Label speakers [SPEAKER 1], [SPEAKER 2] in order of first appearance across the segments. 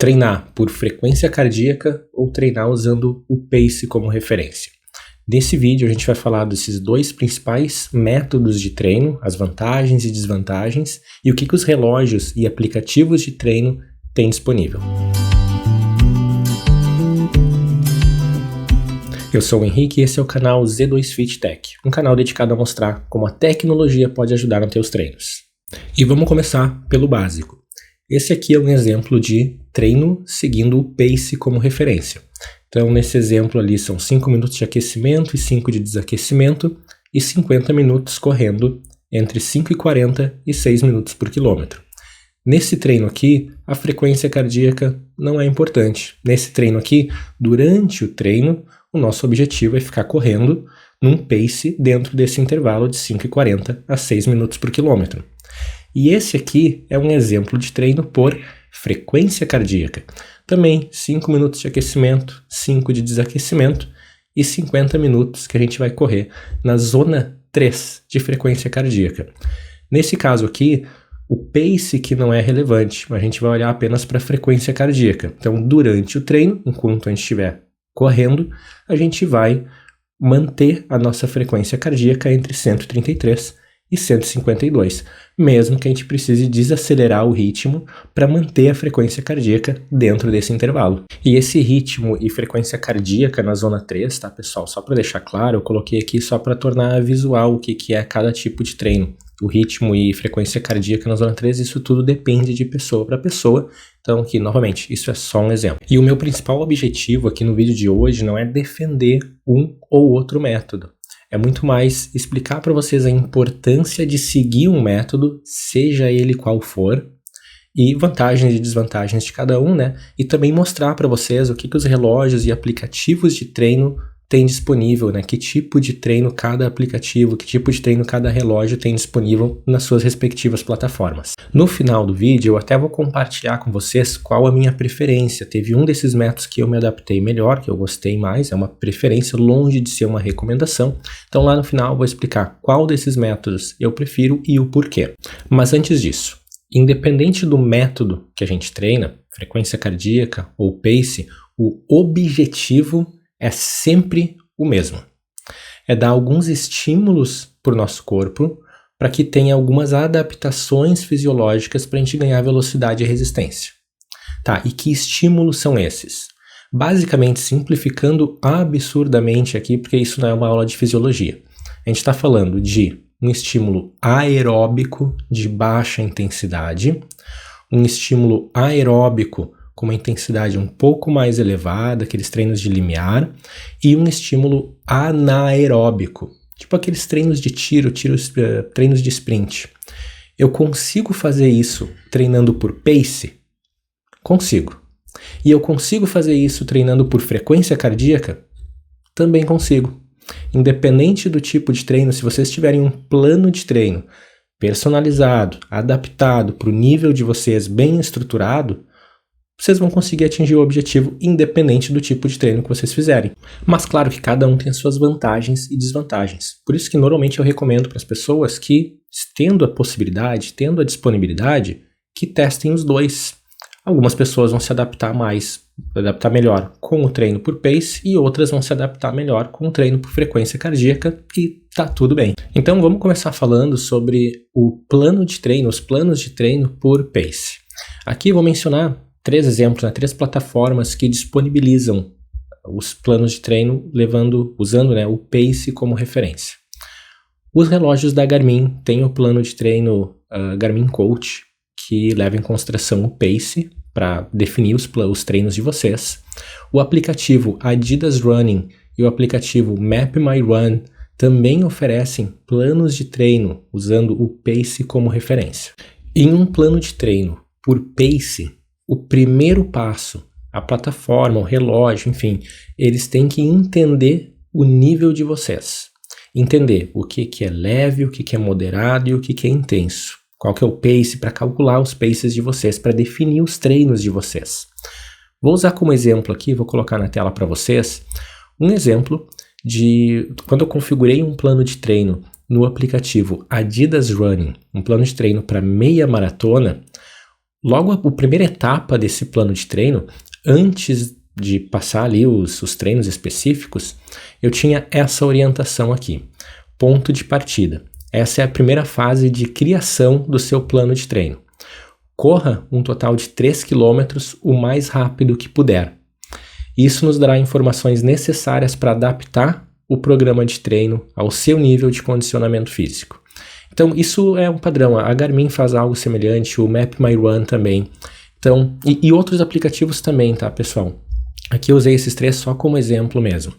[SPEAKER 1] treinar por frequência cardíaca ou treinar usando o pace como referência. Nesse vídeo a gente vai falar desses dois principais métodos de treino, as vantagens e desvantagens, e o que os relógios e aplicativos de treino têm disponível. Eu sou o Henrique e esse é o canal Z2 Fit Tech, um canal dedicado a mostrar como a tecnologia pode ajudar nos teus treinos. E vamos começar pelo básico. Esse aqui é um exemplo de treino seguindo o pace como referência. Então, nesse exemplo ali são 5 minutos de aquecimento e 5 de desaquecimento e 50 minutos correndo entre 5,40 e 6 minutos por quilômetro. Nesse treino aqui, a frequência cardíaca não é importante. Nesse treino aqui, durante o treino, o nosso objetivo é ficar correndo num pace dentro desse intervalo de 5,40 a 6 minutos por quilômetro. E esse aqui é um exemplo de treino por frequência cardíaca. Também 5 minutos de aquecimento, 5 de desaquecimento e 50 minutos que a gente vai correr na zona 3 de frequência cardíaca. Nesse caso aqui, o pace que não é relevante, a gente vai olhar apenas para a frequência cardíaca. Então, durante o treino, enquanto a gente estiver correndo, a gente vai manter a nossa frequência cardíaca entre 133 e 152, mesmo que a gente precise desacelerar o ritmo para manter a frequência cardíaca dentro desse intervalo. E esse ritmo e frequência cardíaca na zona 3, tá, pessoal? Só para deixar claro, eu coloquei aqui só para tornar visual o que é cada tipo de treino. O ritmo e frequência cardíaca na zona 3, isso tudo depende de pessoa para pessoa. Então aqui, novamente, isso é só um exemplo. E o meu principal objetivo aqui no vídeo de hoje não é defender um ou outro método. É muito mais explicar para vocês a importância de seguir um método, seja ele qual for, e vantagens e desvantagens de cada um, né? E também mostrar para vocês o que os relógios e aplicativos de treino têm disponível, né? Que tipo de treino cada aplicativo, que tipo de treino cada relógio tem disponível nas suas respectivas plataformas. No final do vídeo eu até vou compartilhar com vocês qual a minha preferência. Teve um desses métodos que eu me adaptei melhor, que eu gostei mais, é uma preferência longe de ser uma recomendação. Então lá no final eu vou explicar qual desses métodos eu prefiro e o porquê. Mas antes disso, independente do método que a gente treina, frequência cardíaca ou pace, o objetivo é sempre o mesmo. É dar alguns estímulos para o nosso corpo para que tenha algumas adaptações fisiológicas para a gente ganhar velocidade e resistência. Tá, e que estímulos são esses? Basicamente, simplificando absurdamente aqui, porque isso não é uma aula de fisiologia. A gente está falando de um estímulo aeróbico de baixa intensidade, um estímulo aeróbico com uma intensidade um pouco mais elevada, aqueles treinos de limiar, e um estímulo anaeróbico, tipo aqueles treinos de treinos de sprint. Eu consigo fazer isso treinando por pace? Consigo. E eu consigo fazer isso treinando por frequência cardíaca? Também consigo. Independente do tipo de treino, se vocês tiverem um plano de treino personalizado, adaptado para o nível de vocês, bem estruturado, vocês vão conseguir atingir o objetivo independente do tipo de treino que vocês fizerem. Mas claro que cada um tem suas vantagens e desvantagens. Por isso que normalmente eu recomendo para as pessoas que, tendo a possibilidade, tendo a disponibilidade, que testem os dois. Algumas pessoas vão se adaptar melhor com o treino por pace e outras vão se adaptar melhor com o treino por frequência cardíaca e tá tudo bem. Então vamos começar falando sobre o plano de treino, os planos de treino por pace. Aqui eu vou mencionar 3 exemplos, 3 plataformas que disponibilizam os planos de treino usando o pace como referência. Os relógios da Garmin têm o plano de treino Garmin Coach, que leva em consideração o pace para definir os treinos de vocês. O aplicativo Adidas Running e o aplicativo Map My Run também oferecem planos de treino usando o pace como referência. Em um plano de treino por pace, o primeiro passo, a plataforma, o relógio, enfim, eles têm que entender o nível de vocês. Entender o que é leve, o que é moderado e o que é intenso. Qual que é o pace para calcular os paces de vocês, para definir os treinos de vocês. Vou usar como exemplo aqui, vou colocar na tela para vocês, um exemplo de quando eu configurei um plano de treino no aplicativo Adidas Running, um plano de treino para meia maratona. Logo, a primeira etapa desse plano de treino, antes de passar ali os treinos específicos, eu tinha essa orientação aqui, ponto de partida. Essa é a primeira fase de criação do seu plano de treino. Corra um total de 3 km o mais rápido que puder. Isso nos dará informações necessárias para adaptar o programa de treino ao seu nível de condicionamento físico. Então, isso é um padrão. A Garmin faz algo semelhante, o MapMyRun também. Então, e outros aplicativos também, tá, pessoal? Aqui eu usei esses 3 só como exemplo mesmo.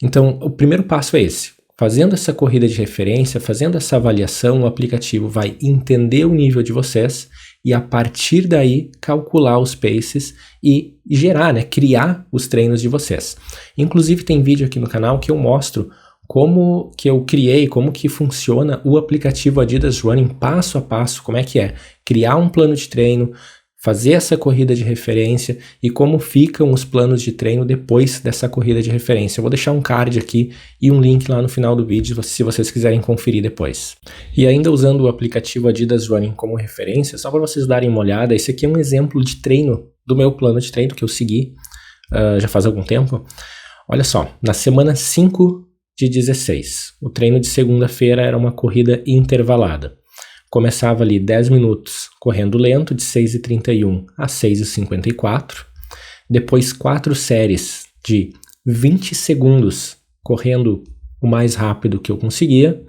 [SPEAKER 1] Então, o primeiro passo é esse. Fazendo essa corrida de referência, fazendo essa avaliação, o aplicativo vai entender o nível de vocês e a partir daí calcular os paces e gerar, criar os treinos de vocês. Inclusive tem vídeo aqui no canal que eu mostro como que eu criei, como que funciona o aplicativo Adidas Running passo a passo, como é que é criar um plano de treino, fazer essa corrida de referência e como ficam os planos de treino depois dessa corrida de referência. Eu vou deixar um card aqui e um link lá no final do vídeo se vocês quiserem conferir depois. E ainda usando o aplicativo Adidas Running como referência, só para vocês darem uma olhada, esse aqui é um exemplo de treino do meu plano de treino que eu segui já faz algum tempo. Olha só, na semana 5 de 16, o treino de segunda-feira era uma corrida intervalada. Começava ali 10 minutos correndo lento, de 6h31 a 6h54. Depois 4 séries de 20 segundos correndo o mais rápido que eu conseguia,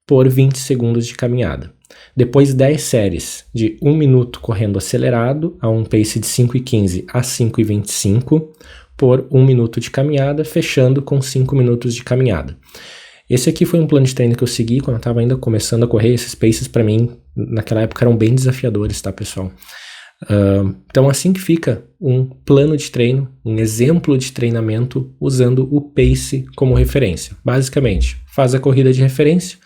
[SPEAKER 1] por 20 segundos de caminhada. Depois 10 séries de 1 minuto correndo acelerado, a um pace de 5h15 a 5h25, por 1 minuto de caminhada, fechando com 5 minutos de caminhada. Esse aqui foi um plano de treino que eu segui quando eu estava ainda começando a correr. Esses paces para mim, naquela época, eram bem desafiadores, tá, pessoal? Então, assim que fica um plano de treino, um exemplo de treinamento usando o pace como referência. Basicamente, faz a corrida de referência,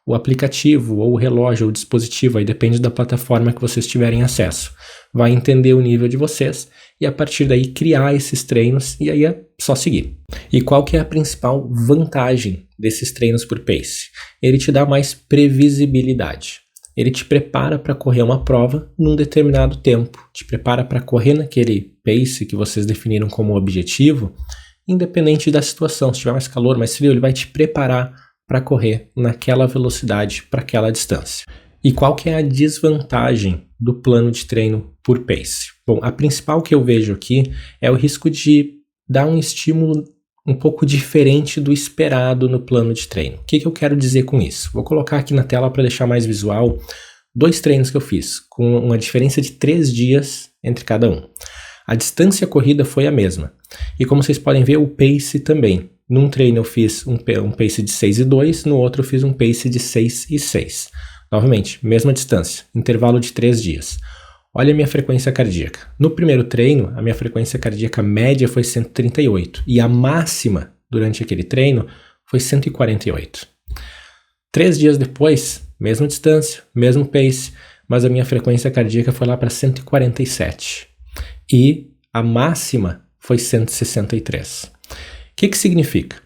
[SPEAKER 1] o aplicativo ou o relógio ou o dispositivo, aí depende da plataforma que vocês tiverem acesso, vai entender o nível de vocês e a partir daí criar esses treinos e aí é só seguir. E qual que é a principal vantagem desses treinos por pace? Ele te dá mais previsibilidade. Ele te prepara para correr uma prova num determinado tempo, te prepara para correr naquele pace que vocês definiram como objetivo, independente da situação. Se tiver mais calor, mais frio, ele vai te preparar para correr naquela velocidade, para aquela distância. E qual que é a desvantagem do plano de treino por pace? Bom, a principal que eu vejo aqui é o risco de dar um estímulo um pouco diferente do esperado no plano de treino. O que eu quero dizer com isso? Vou colocar aqui na tela para deixar mais visual 2 treinos que eu fiz, com uma diferença de 3 dias entre cada um. A distância corrida foi a mesma. E como vocês podem ver, o pace também. Num treino eu fiz um pace de 6:02, no outro eu fiz um pace de 6:06. Novamente, mesma distância, intervalo de 3 dias. Olha a minha frequência cardíaca. No primeiro treino, a minha frequência cardíaca média foi 138 e a máxima durante aquele treino foi 148. 3 dias depois, mesma distância, mesmo pace, mas a minha frequência cardíaca foi lá para 147 e a máxima foi 163. O que significa?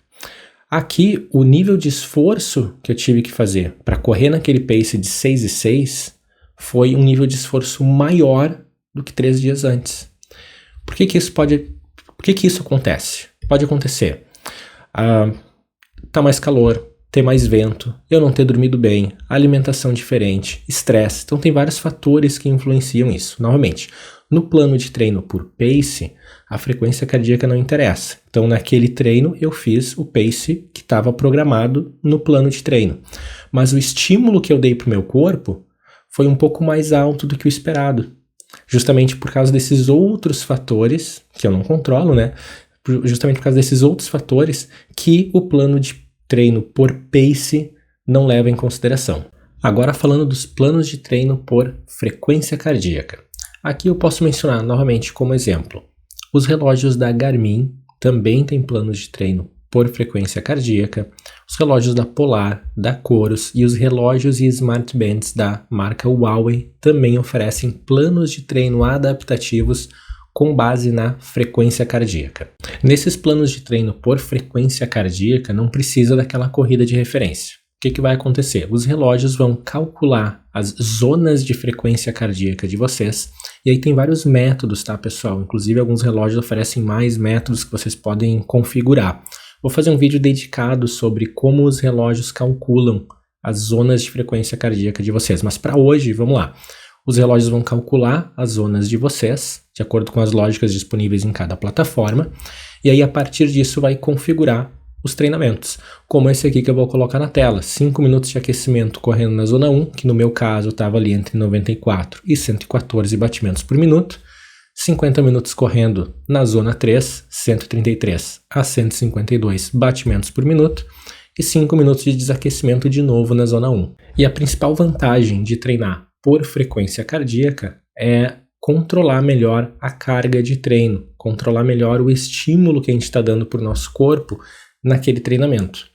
[SPEAKER 1] Aqui, o nível de esforço que eu tive que fazer para correr naquele pace de 6:06 foi um nível de esforço maior do que 3 dias antes. Por que isso acontece? Pode acontecer tá mais calor, ter mais vento, eu não ter dormido bem, alimentação diferente, estresse. Então tem vários fatores que influenciam isso. Novamente, no plano de treino por pace, a frequência cardíaca não interessa. Então naquele treino eu fiz o pace que estava programado no plano de treino. Mas o estímulo que eu dei para o meu corpo foi um pouco mais alto do que o esperado. Justamente por causa desses outros fatores, que eu não controlo, né? Justamente por causa desses outros fatores que o plano de treino por pace não leva em consideração. Agora falando dos planos de treino por frequência cardíaca. Aqui eu posso mencionar novamente como exemplo. Os relógios da Garmin também têm planos de treino por frequência cardíaca, os relógios da Polar, da Coros e os relógios e smartbands da marca Huawei também oferecem planos de treino adaptativos com base na frequência cardíaca. Nesses planos de treino por frequência cardíaca não precisa daquela corrida de referência. que vai acontecer? Os relógios vão calcular as zonas de frequência cardíaca de vocês, e aí tem vários métodos, tá, pessoal? Inclusive, alguns relógios oferecem mais métodos que vocês podem configurar. Vou fazer um vídeo dedicado sobre como os relógios calculam as zonas de frequência cardíaca de vocês, mas para hoje, vamos lá. Os relógios vão calcular as zonas de vocês, de acordo com as lógicas disponíveis em cada plataforma, e aí a partir disso vai configurar os treinamentos, como esse aqui que eu vou colocar na tela, 5 minutos de aquecimento correndo na zona 1, que no meu caso estava ali entre 94 e 114 batimentos por minuto, 50 minutos correndo na zona 3, 133 a 152 batimentos por minuto, e 5 minutos de desaquecimento de novo na zona 1. E a principal vantagem de treinar por frequência cardíaca é controlar melhor a carga de treino, controlar melhor o estímulo que a gente está dando para o nosso corpo naquele treinamento.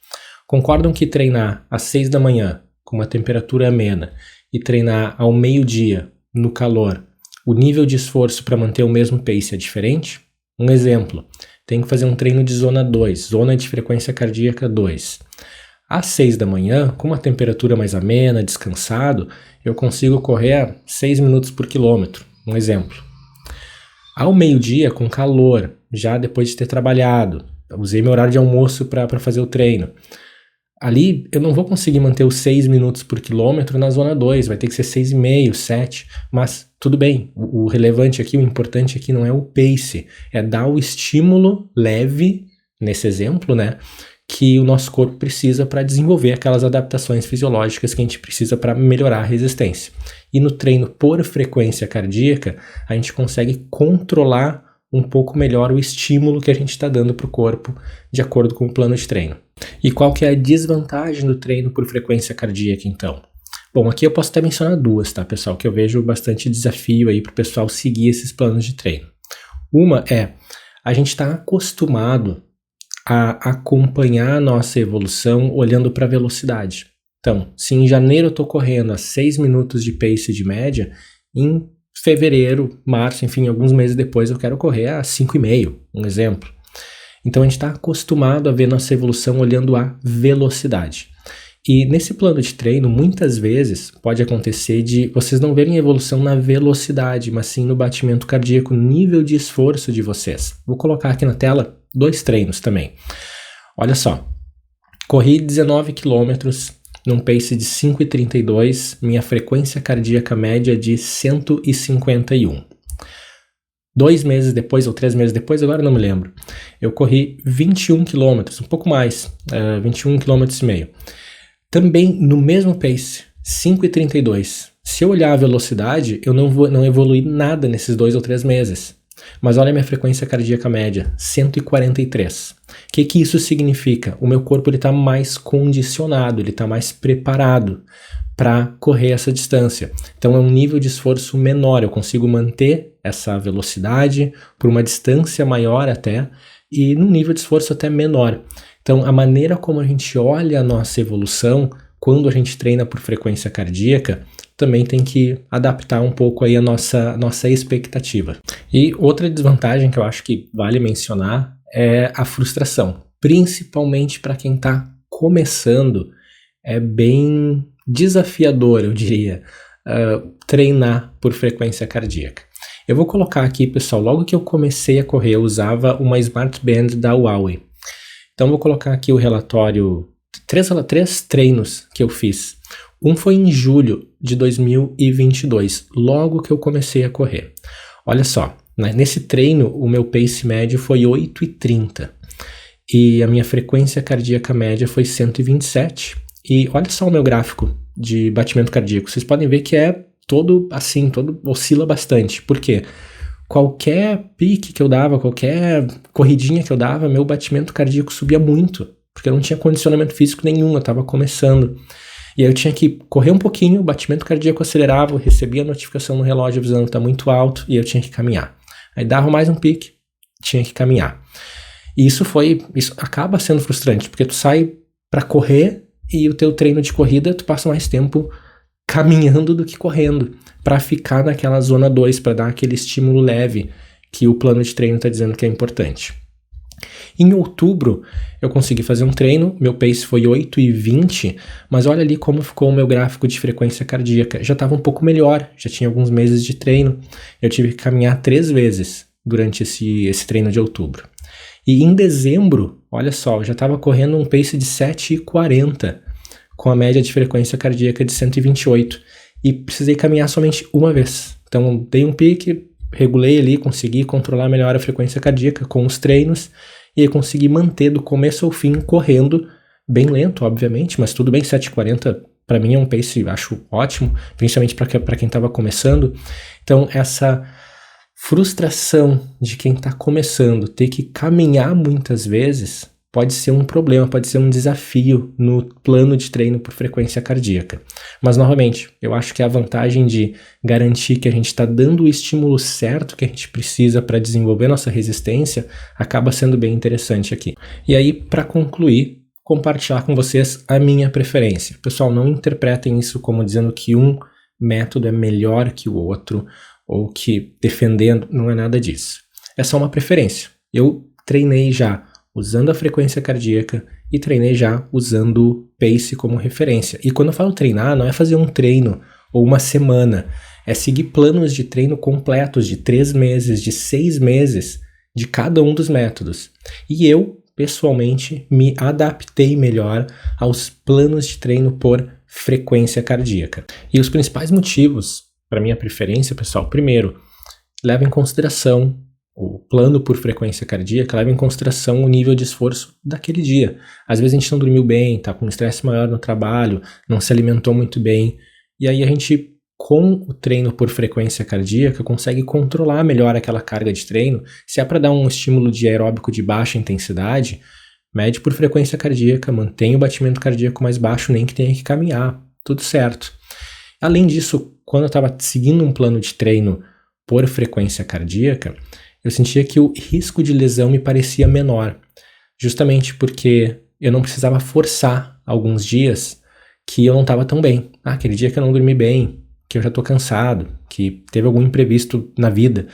[SPEAKER 1] Concordam que treinar às 6 da manhã com uma temperatura amena e treinar ao meio-dia no calor, o nível de esforço para manter o mesmo pace é diferente? Um exemplo, tem que fazer um treino de zona 2, zona de frequência cardíaca 2. Às 6 da manhã, com uma temperatura mais amena, descansado, eu consigo correr a 6 minutos por quilômetro, um exemplo. Ao meio-dia, com calor, já depois de ter trabalhado, usei meu horário de almoço para fazer o treino. Ali eu não vou conseguir manter os 6 minutos por quilômetro na zona 2, vai ter que ser 6,5, 7, mas tudo bem, o relevante aqui, o importante aqui não é o pace, é dar o estímulo leve, nesse exemplo, né, que o nosso corpo precisa para desenvolver aquelas adaptações fisiológicas que a gente precisa para melhorar a resistência. E no treino por frequência cardíaca, a gente consegue controlar um pouco melhor o estímulo que a gente está dando para o corpo de acordo com o plano de treino. E qual que é a desvantagem do treino por frequência cardíaca, então? Bom, aqui eu posso até mencionar duas, tá, pessoal? Que eu vejo bastante desafio aí para o pessoal seguir esses planos de treino. Uma é, a gente está acostumado a acompanhar a nossa evolução olhando para a velocidade. Então, se em janeiro eu estou correndo a 6 minutos de pace de média, em fevereiro, março, enfim, alguns meses depois eu quero correr a 5,5, um exemplo. Então a gente está acostumado a ver nossa evolução olhando a velocidade. E nesse plano de treino, muitas vezes pode acontecer de vocês não verem evolução na velocidade, mas sim no batimento cardíaco, nível de esforço de vocês. Vou colocar aqui na tela 2 treinos também. Olha só, corri 19 quilômetros num pace de 5,32, minha frequência cardíaca média de 151. 2 meses depois, ou 3 meses depois, agora não me lembro, eu corri 21 km, um pouco mais, 21 km e meio. Também no mesmo pace, 5,32. Se eu olhar a velocidade, eu não evolui nada nesses 2 ou 3 meses. Mas olha a minha frequência cardíaca média, 143. O que isso significa? O meu corpo está mais condicionado, ele está mais preparado para correr essa distância. Então é um nível de esforço menor, eu consigo manter essa velocidade por uma distância maior até, e num nível de esforço até menor. Então a maneira como a gente olha a nossa evolução quando a gente treina por frequência cardíaca também tem que adaptar um pouco aí a nossa expectativa. E outra desvantagem que eu acho que vale mencionar é a frustração, principalmente para quem está começando. É bem desafiador, eu diria, treinar por frequência cardíaca. Eu vou colocar aqui, pessoal, logo que eu comecei a correr, eu usava uma Smart Band da Huawei. Então vou colocar aqui o relatório, 3 treinos que eu fiz. Um foi em julho de 2022, logo que eu comecei a correr. Olha só, né, nesse treino o meu pace médio foi 8,30 e a minha frequência cardíaca média foi 127. E olha só o meu gráfico de batimento cardíaco. Vocês podem ver que é todo assim, todo oscila bastante. Por quê? Qualquer pique que eu dava, qualquer corridinha que eu dava, meu batimento cardíaco subia muito, porque eu não tinha condicionamento físico nenhum, eu estava começando. E aí eu tinha que correr um pouquinho, o batimento cardíaco acelerava, eu recebia a notificação no relógio avisando que está muito alto e eu tinha que caminhar. Aí dava mais um pique, tinha que caminhar. E isso acaba sendo frustrante, porque tu sai para correr e o teu treino de corrida, tu passa mais tempo caminhando do que correndo, para ficar naquela zona 2, para dar aquele estímulo leve que o plano de treino está dizendo que é importante. Em outubro, eu consegui fazer um treino, meu pace foi 8,20, mas olha ali como ficou o meu gráfico de frequência cardíaca. Já estava um pouco melhor, já tinha alguns meses de treino. Eu tive que caminhar 3 vezes durante esse treino de outubro. E em dezembro, olha só, eu já estava correndo um pace de 7,40, com a média de frequência cardíaca de 128, e precisei caminhar somente uma vez. Então, dei um pique, regulei ali, consegui controlar melhor a frequência cardíaca com os treinos, e aí consegui manter do começo ao fim correndo, bem lento, obviamente, mas tudo bem, 7,40 para mim é um pace, acho ótimo, principalmente para quem estava começando. Então, essa frustração de quem está começando, ter que caminhar muitas vezes, pode ser um problema, pode ser um desafio no plano de treino por frequência cardíaca. Mas, novamente, eu acho que a vantagem de garantir que a gente está dando o estímulo certo que a gente precisa para desenvolver nossa resistência acaba sendo bem interessante aqui. E aí, para concluir, compartilhar com vocês a minha preferência. Pessoal, não interpretem isso como dizendo que um método é melhor que o outro, ou que defendendo, não é nada disso. É só uma preferência. Eu treinei já usando a frequência cardíaca e treinei já usando o pace como referência. E quando eu falo treinar, não é fazer um treino ou uma semana, é seguir planos de treino completos de 3 meses, de 6 meses, de cada um dos métodos. E eu, pessoalmente, me adaptei melhor aos planos de treino por frequência cardíaca. E os principais motivos para minha preferência, pessoal, primeiro, leva em consideração o plano por frequência cardíaca, leva em consideração o nível de esforço daquele dia. Às vezes a gente não dormiu bem, está com um estresse maior no trabalho, não se alimentou muito bem, e aí a gente, com o treino por frequência cardíaca, consegue controlar melhor aquela carga de treino. Se é para dar um estímulo de aeróbico de baixa intensidade, mede por frequência cardíaca, mantém o batimento cardíaco mais baixo, nem que tenha que caminhar, tudo certo. Além disso, quando eu estava seguindo um plano de treino por frequência cardíaca, eu sentia que o risco de lesão me parecia menor, justamente porque eu não precisava forçar alguns dias que eu não estava tão bem. Aquele dia que eu não dormi bem, que eu já estou cansado, que teve algum imprevisto na vida.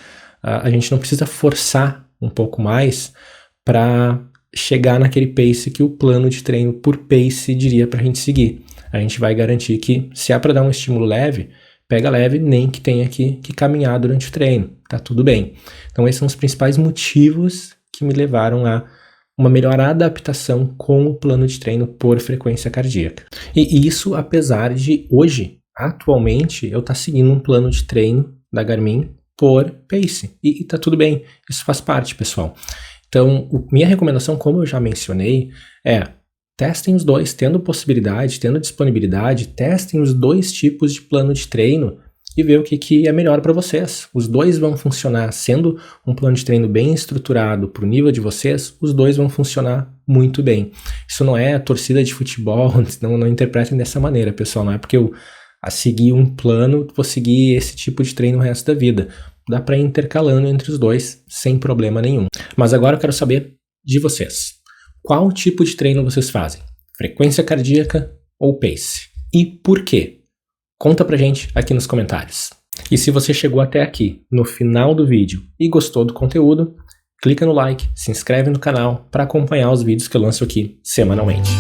[SPEAKER 1] A gente não precisa forçar um pouco mais para chegar naquele pace que o plano de treino por pace diria para a gente seguir. A gente vai garantir que, se é para dar um estímulo leve, pega leve, nem que tenha que caminhar durante o treino, tá tudo bem. Então esses são os principais motivos que me levaram a uma melhor adaptação com o plano de treino por frequência cardíaca. E isso apesar de hoje, atualmente, eu estar seguindo um plano de treino da Garmin por pace, e tá tudo bem, isso faz parte, pessoal. Então, minha recomendação, como eu já mencionei, é testem os dois, tendo possibilidade, tendo disponibilidade, testem os dois tipos de plano de treino e ver o que é melhor para vocês. Os dois vão funcionar, sendo um plano de treino bem estruturado para o nível de vocês, os dois vão funcionar muito bem. Isso não é torcida de futebol, não interpretem dessa maneira, pessoal, não é porque eu seguir um plano, vou seguir esse tipo de treino o resto da vida. Dá para ir intercalando entre os dois sem problema nenhum. Mas agora eu quero saber de vocês. Qual tipo de treino vocês fazem? Frequência cardíaca ou pace? E por quê? Conta pra gente aqui nos comentários. E se você chegou até aqui, no final do vídeo, e gostou do conteúdo, clica no like, se inscreve no canal para acompanhar os vídeos que eu lanço aqui semanalmente.